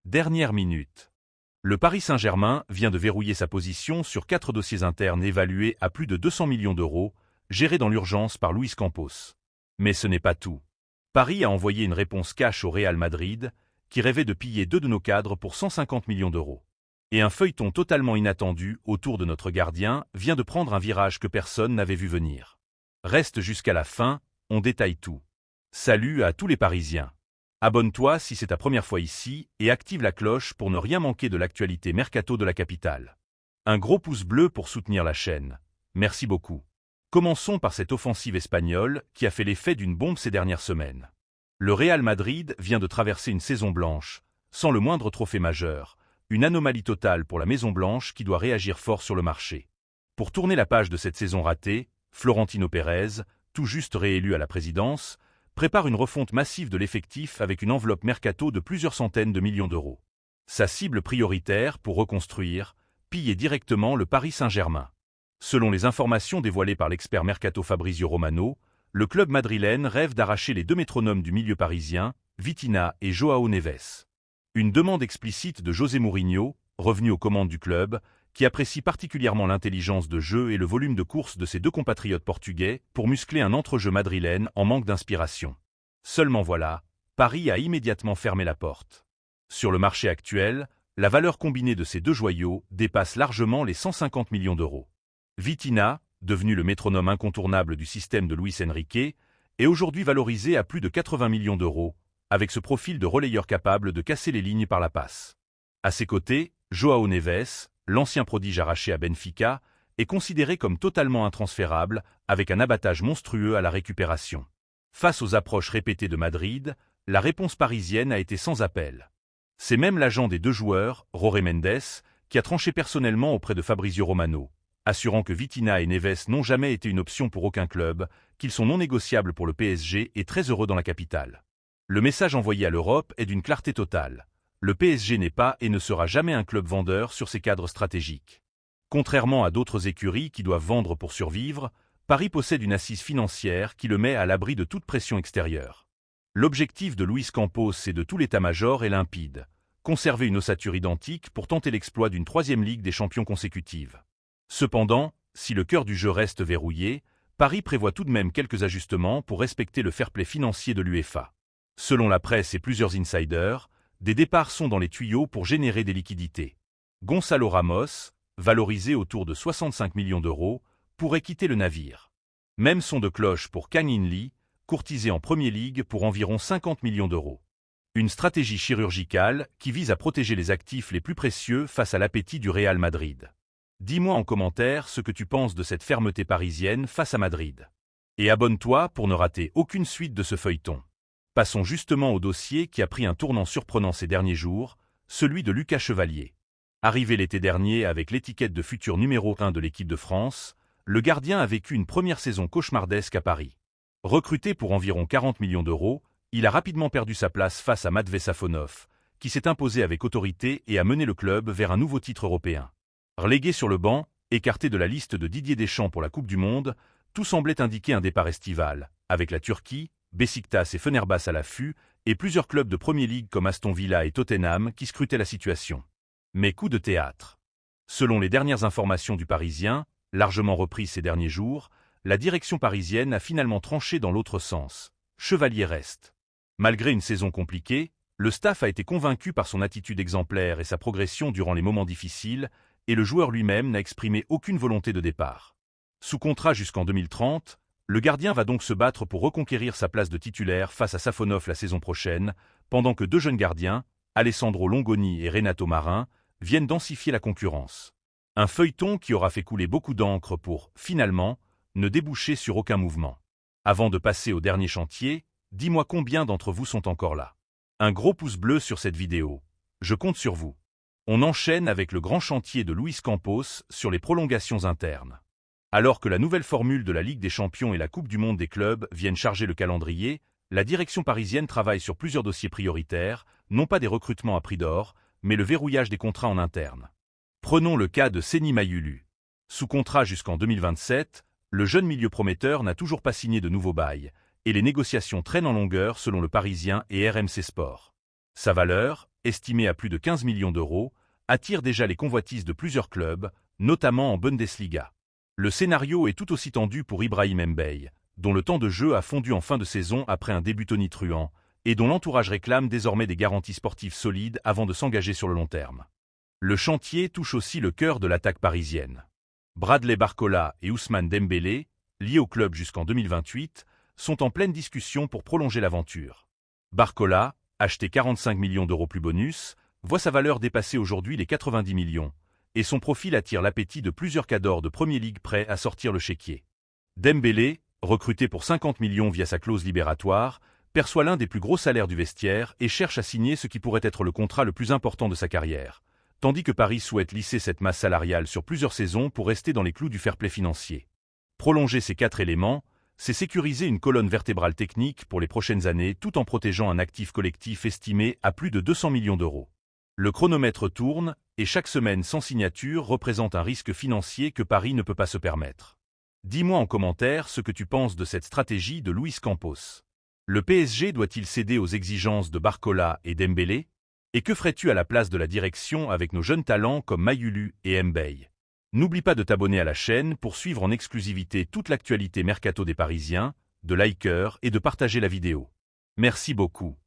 Dernière minute. Le Paris Saint-Germain vient de verrouiller sa position sur 4 dossiers internes évalués à plus de 200 millions d'euros, gérés dans l'urgence par Luis Campos. Mais ce n'est pas tout. Paris a envoyé une réponse cash au Real Madrid, qui rêvait de piller 2 de nos cadres pour 150 millions d'euros. Et un feuilleton totalement inattendu autour de notre gardien vient de prendre un virage que personne n'avait vu venir. Reste jusqu'à la fin, on détaille tout. Salut à tous les Parisiens. Abonne-toi si c'est ta première fois ici et active la cloche pour ne rien manquer de l'actualité mercato de la capitale. Un gros pouce bleu pour soutenir la chaîne. Merci beaucoup. Commençons par cette offensive espagnole qui a fait l'effet d'une bombe ces dernières semaines. Le Real Madrid vient de traverser une saison blanche, sans le moindre trophée majeur, une anomalie totale pour la Maison Blanche qui doit réagir fort sur le marché. Pour tourner la page de cette saison ratée, Florentino Pérez, tout juste réélu à la présidence, prépare une refonte massive de l'effectif avec une enveloppe mercato de plusieurs centaines de millions d'euros. Sa cible prioritaire pour reconstruire, piller directement le Paris Saint-Germain. Selon les informations dévoilées par l'expert mercato Fabrizio Romano, le club madrilène rêve d'arracher les 2 métronomes du milieu parisien, Vitinha et João Neves. Une demande explicite de José Mourinho, revenu aux commandes du club, qui apprécie particulièrement l'intelligence de jeu et le volume de course de ses 2 compatriotes portugais pour muscler un entrejeu madrilène en manque d'inspiration. Seulement voilà, Paris a immédiatement fermé la porte. Sur le marché actuel, la valeur combinée de ces 2 joyaux dépasse largement les 150 millions d'euros. Vitinha, devenu le métronome incontournable du système de Luis Enrique, est aujourd'hui valorisé à plus de 80 millions d'euros, avec ce profil de relayeur capable de casser les lignes par la passe. À ses côtés, João Neves, l'ancien prodige arraché à Benfica, est considéré comme totalement intransférable, avec un abattage monstrueux à la récupération. Face aux approches répétées de Madrid, la réponse parisienne a été sans appel. C'est même l'agent des 2 joueurs, Jorge Mendes, qui a tranché personnellement auprès de Fabrizio Romano, assurant que Vitinha et Neves n'ont jamais été une option pour aucun club, qu'ils sont non négociables pour le PSG et très heureux dans la capitale. Le message envoyé à l'Europe est d'une clarté totale. Le PSG n'est pas et ne sera jamais un club vendeur sur ses cadres stratégiques. Contrairement à d'autres écuries qui doivent vendre pour survivre, Paris possède une assise financière qui le met à l'abri de toute pression extérieure. L'objectif de Luis Campos et de tout l'état-major est limpide. Conserver une ossature identique pour tenter l'exploit d'une 3e Ligue des champions consécutive. Cependant, si le cœur du jeu reste verrouillé, Paris prévoit tout de même quelques ajustements pour respecter le fair-play financier de l'UEFA. Selon la presse et plusieurs insiders, des départs sont dans les tuyaux pour générer des liquidités. Gonçalo Ramos, valorisé autour de 65 millions d'euros, pourrait quitter le navire. Même son de cloche pour Kang In Lee, courtisé en Premier League pour environ 50 millions d'euros. Une stratégie chirurgicale qui vise à protéger les actifs les plus précieux face à l'appétit du Real Madrid. Dis-moi en commentaire ce que tu penses de cette fermeté parisienne face à Madrid. Et abonne-toi pour ne rater aucune suite de ce feuilleton. Passons justement au dossier qui a pris un tournant surprenant ces derniers jours, celui de Lucas Chevalier. Arrivé l'été dernier avec l'étiquette de futur numéro 1 de l'équipe de France, le gardien a vécu une première saison cauchemardesque à Paris. Recruté pour environ 40 millions d'euros, il a rapidement perdu sa place face à Matvei Safonov, qui s'est imposé avec autorité et a mené le club vers un nouveau titre européen. Relégué sur le banc, écarté de la liste de Didier Deschamps pour la Coupe du Monde, tout semblait indiquer un départ estival, avec la Turquie, Beşiktaş et Fenerbahçe à l'affût, et plusieurs clubs de Premier League comme Aston Villa et Tottenham qui scrutaient la situation. Mais coup de théâtre. Selon les dernières informations du Parisien, largement reprises ces derniers jours, la direction parisienne a finalement tranché dans l'autre sens. Chevalier reste. Malgré une saison compliquée, le staff a été convaincu par son attitude exemplaire et sa progression durant les moments difficiles, et le joueur lui-même n'a exprimé aucune volonté de départ. Sous contrat jusqu'en 2030, le gardien va donc se battre pour reconquérir sa place de titulaire face à Safonov la saison prochaine, pendant que 2 jeunes gardiens, Alessandro Longoni et Renato Marin, viennent densifier la concurrence. Un feuilleton qui aura fait couler beaucoup d'encre pour, finalement, ne déboucher sur aucun mouvement. Avant de passer au dernier chantier, dis-moi combien d'entre vous sont encore là. Un gros pouce bleu sur cette vidéo. Je compte sur vous. On enchaîne avec le grand chantier de Luis Campos sur les prolongations internes. Alors que la nouvelle formule de la Ligue des Champions et la Coupe du Monde des clubs viennent charger le calendrier, la direction parisienne travaille sur plusieurs dossiers prioritaires, non pas des recrutements à prix d'or, mais le verrouillage des contrats en interne. Prenons le cas de Seny Mayulu. Sous contrat jusqu'en 2027, le jeune milieu prometteur n'a toujours pas signé de nouveau bail, et les négociations traînent en longueur selon le Parisien et RMC Sport. Sa valeur, estimé à plus de 15 millions d'euros, attire déjà les convoitises de plusieurs clubs, notamment en Bundesliga. Le scénario est tout aussi tendu pour Ibrahim Mbaye, dont le temps de jeu a fondu en fin de saison après un début tonitruant, et dont l'entourage réclame désormais des garanties sportives solides avant de s'engager sur le long terme. Le chantier touche aussi le cœur de l'attaque parisienne. Bradley Barcola et Ousmane Dembélé, liés au club jusqu'en 2028, sont en pleine discussion pour prolonger l'aventure. Barcola, acheté 45 millions d'euros plus bonus, voit sa valeur dépasser aujourd'hui les 90 millions, et son profil attire l'appétit de plusieurs cadors de Premier League prêts à sortir le chéquier. Dembélé, recruté pour 50 millions via sa clause libératoire, perçoit l'un des plus gros salaires du vestiaire et cherche à signer ce qui pourrait être le contrat le plus important de sa carrière, tandis que Paris souhaite lisser cette masse salariale sur plusieurs saisons pour rester dans les clous du fair-play financier. Prolonger ces 4 éléments, c'est sécuriser une colonne vertébrale technique pour les prochaines années tout en protégeant un actif collectif estimé à plus de 200 millions d'euros. Le chronomètre tourne, et chaque semaine sans signature représente un risque financier que Paris ne peut pas se permettre. Dis-moi en commentaire ce que tu penses de cette stratégie de Luis Campos. Le PSG doit-il céder aux exigences de Barcola et Dembélé? Et que ferais-tu à la place de la direction avec nos jeunes talents comme Mayulu et Mbaye? N'oublie pas de t'abonner à la chaîne pour suivre en exclusivité toute l'actualité mercato des Parisiens, de liker et de partager la vidéo. Merci beaucoup.